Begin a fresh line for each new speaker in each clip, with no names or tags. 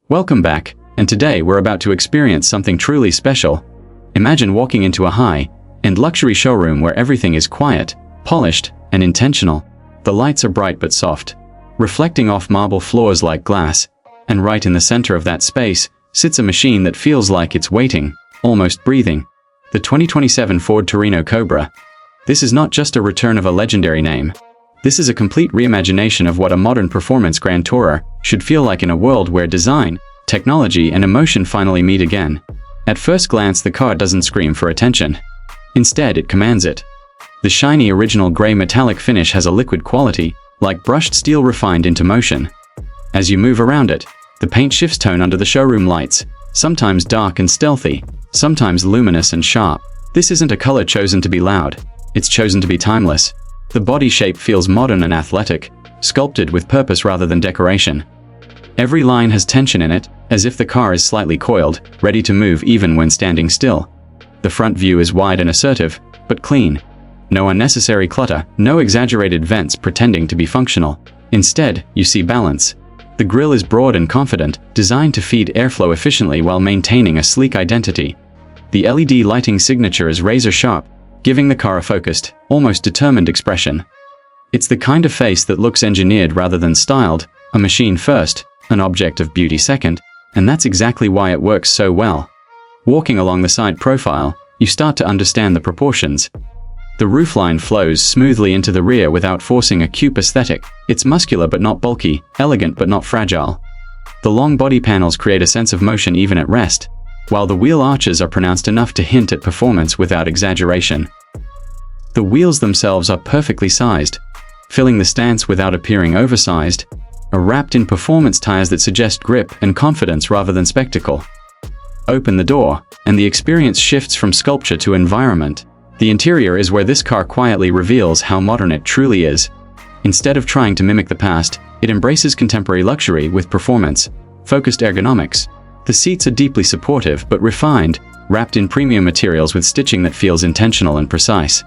Welcome back, and today we're about to experience something truly special. Imagine walking into a high-end luxury showroom where everything is quiet, polished, and intentional. The lights are bright but soft, reflecting off marble floors like glass, and right in the center of that space sits a machine that feels like it's waiting, almost breathing. The 2027 Ford Torino Cobra. This is not just a return of a legendary name. This is a complete reimagination of what a modern performance grand tourer should feel like in a world where design, technology, and emotion finally meet again. At first glance, the car doesn't scream for attention. Instead, it commands it. The shiny original gray metallic finish has a liquid quality, like brushed steel refined into motion. As you move around it, the paint shifts tone under the showroom lights, sometimes dark and stealthy, sometimes luminous and sharp. This isn't a color chosen to be loud, it's chosen to be timeless. The body shape feels modern and athletic, sculpted with purpose rather than decoration. Every line has tension in it, as if the car is slightly coiled, ready to move even when standing still. The front view is wide and assertive, but clean. No unnecessary clutter, no exaggerated vents pretending to be functional. Instead, you see balance. The grille is broad and confident, designed to feed airflow efficiently while maintaining a sleek identity. The LED lighting signature is razor sharp, giving the car a focused, almost determined expression. It's the kind of face that looks engineered rather than styled, a machine first, an object of beauty second, and that's exactly why it works so well. Walking along the side profile, you start to understand the proportions. The roofline flows smoothly into the rear without forcing a Coupe aesthetic. It's muscular but not bulky, elegant but not fragile. The long body panels create a sense of motion even at rest, while the wheel arches are pronounced enough to hint at performance without exaggeration. The wheels themselves are perfectly sized, filling the stance without appearing oversized, are wrapped in performance tires that suggest grip and confidence rather than spectacle. Open the door, and the experience shifts from sculpture to environment. The interior is where this car quietly reveals how modern it truly is. Instead of trying to mimic the past, it embraces contemporary luxury with performance, focused ergonomics. The seats are deeply supportive but refined, wrapped in premium materials with stitching that feels intentional and precise.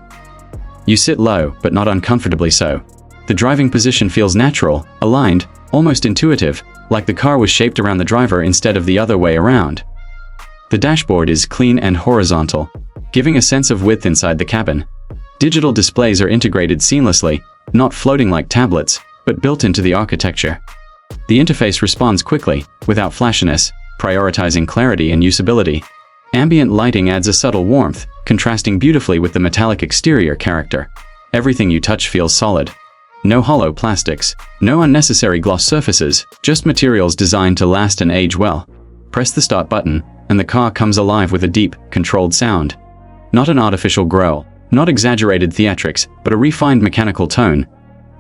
You sit low, but not uncomfortably so. The driving position feels natural, aligned, almost intuitive, like the car was shaped around the driver instead of the other way around. The dashboard is clean and horizontal, giving a sense of width inside the cabin. Digital displays are integrated seamlessly, not floating like tablets, but built into the architecture. The interface responds quickly, without flashiness, prioritizing clarity and usability. Ambient lighting adds a subtle warmth, contrasting beautifully with the metallic exterior character. Everything you touch feels solid. No hollow plastics, no unnecessary gloss surfaces, just materials designed to last and age well. Press the start button, and the car comes alive with a deep, controlled sound. Not an artificial growl, not exaggerated theatrics, but a refined mechanical tone.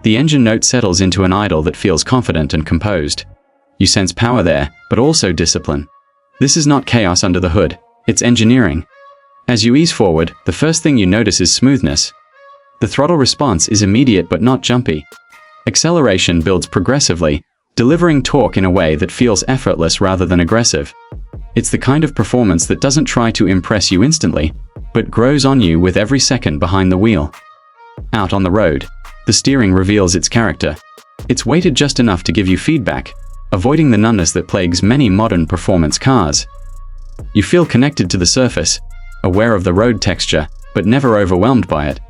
The engine note settles into an idle that feels confident and composed. You sense power there, but also discipline. This is not chaos under the hood, it's engineering. As you ease forward, the first thing you notice is smoothness. The throttle response is immediate but not jumpy. Acceleration builds progressively, delivering torque in a way that feels effortless rather than aggressive. It's the kind of performance that doesn't try to impress you instantly, but grows on you with every second behind the wheel. Out on the road, the steering reveals its character. It's weighted just enough to give you feedback, avoiding the numbness that plagues many modern performance cars. You feel connected to the surface, aware of the road texture, but never overwhelmed by it.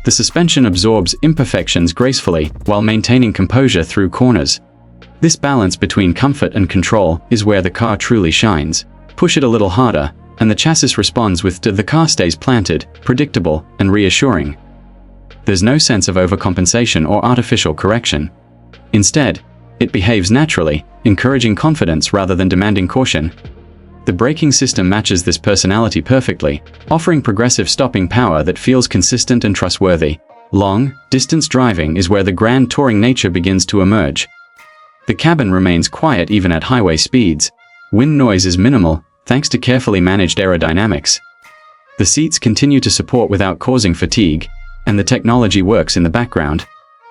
The suspension absorbs imperfections gracefully while maintaining composure through corners. This balance between comfort and control is where the car truly shines. Push it a little harder, and the chassis responds with the car stays planted, predictable, and reassuring. There's no sense of overcompensation or artificial correction. Instead, it behaves naturally, encouraging confidence rather than demanding caution. The braking system matches this personality perfectly, offering progressive stopping power that feels consistent and trustworthy. Long-distance driving is where the grand touring nature begins to emerge. The cabin remains quiet even at highway speeds. Wind noise is minimal, thanks to carefully managed aerodynamics. The seats continue to support without causing fatigue, and the technology works in the background,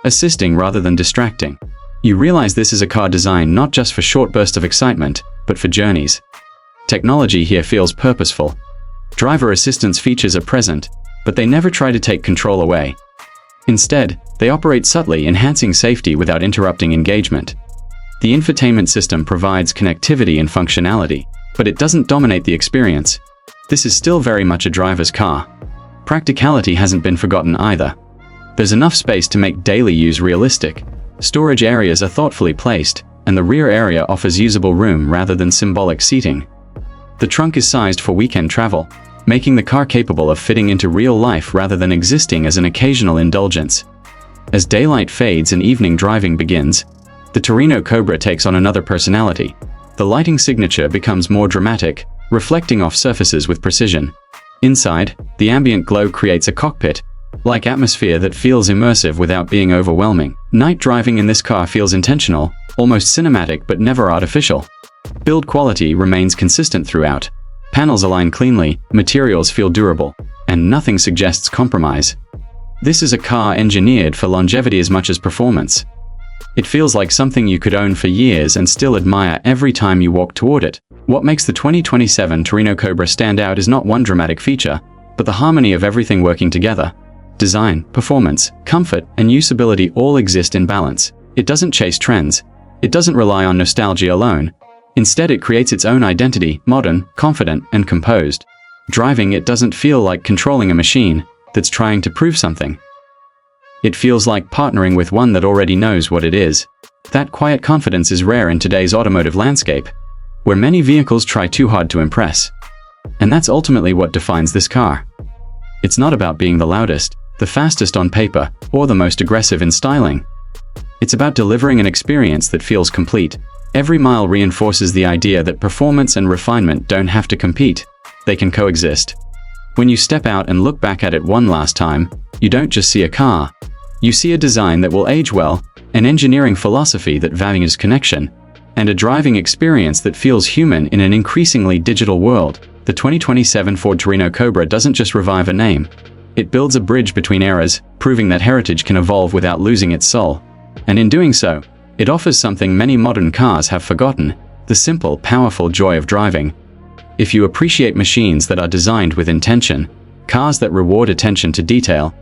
assisting rather than distracting. You realize this is a car designed not just for short bursts of excitement, but for journeys. Technology here feels purposeful. Driver assistance features are present, but they never try to take control away. Instead, they operate subtly, enhancing safety without interrupting engagement. The infotainment system provides connectivity and functionality, but it doesn't dominate the experience. This is still very much a driver's car. Practicality hasn't been forgotten either. There's enough space to make daily use realistic. Storage areas are thoughtfully placed, and the rear area offers usable room rather than symbolic seating. The trunk is sized for weekend travel, making the car capable of fitting into real life rather than existing as an occasional indulgence. As daylight fades and evening driving begins, the Torino Cobra takes on another personality. The lighting signature becomes more dramatic, reflecting off surfaces with precision. Inside, the ambient glow creates a cockpit-like atmosphere that feels immersive without being overwhelming. Night driving in this car feels intentional, almost cinematic but never artificial. Build quality remains consistent throughout. Panels align cleanly, materials feel durable, and nothing suggests compromise. This is a car engineered for longevity as much as performance. It feels like something you could own for years and still admire every time you walk toward it. What makes the 2027 Torino Cobra stand out is not one dramatic feature, but the harmony of everything working together. Design, performance, comfort, and usability all exist in balance. It doesn't chase trends. It doesn't rely on nostalgia alone. Instead, it creates its own identity, modern, confident, and composed. Driving it doesn't feel like controlling a machine that's trying to prove something. It feels like partnering with one that already knows what it is. That quiet confidence is rare in today's automotive landscape, where many vehicles try too hard to impress. And that's ultimately what defines this car. It's not about being the loudest, the fastest on paper, or the most aggressive in styling. It's about delivering an experience that feels complete. Every mile reinforces the idea that performance and refinement don't have to compete. They can coexist. When you step out and look back at it one last time, you don't just see a car. You see a design that will age well, an engineering philosophy that values connection, and a driving experience that feels human in an increasingly digital world. The 2027 Ford Torino Cobra doesn't just revive a name. It builds a bridge between eras, proving that heritage can evolve without losing its soul. And in doing so, it offers something many modern cars have forgotten: the simple, powerful joy of driving. If you appreciate machines that are designed with intention, cars that reward attention to detail,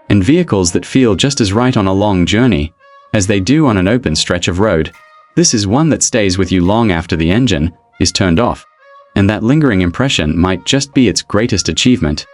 and vehicles that feel just as right on a long journey as they do on an open stretch of road, this is one that stays with you long after the engine is turned off. And that lingering impression might just be its greatest achievement.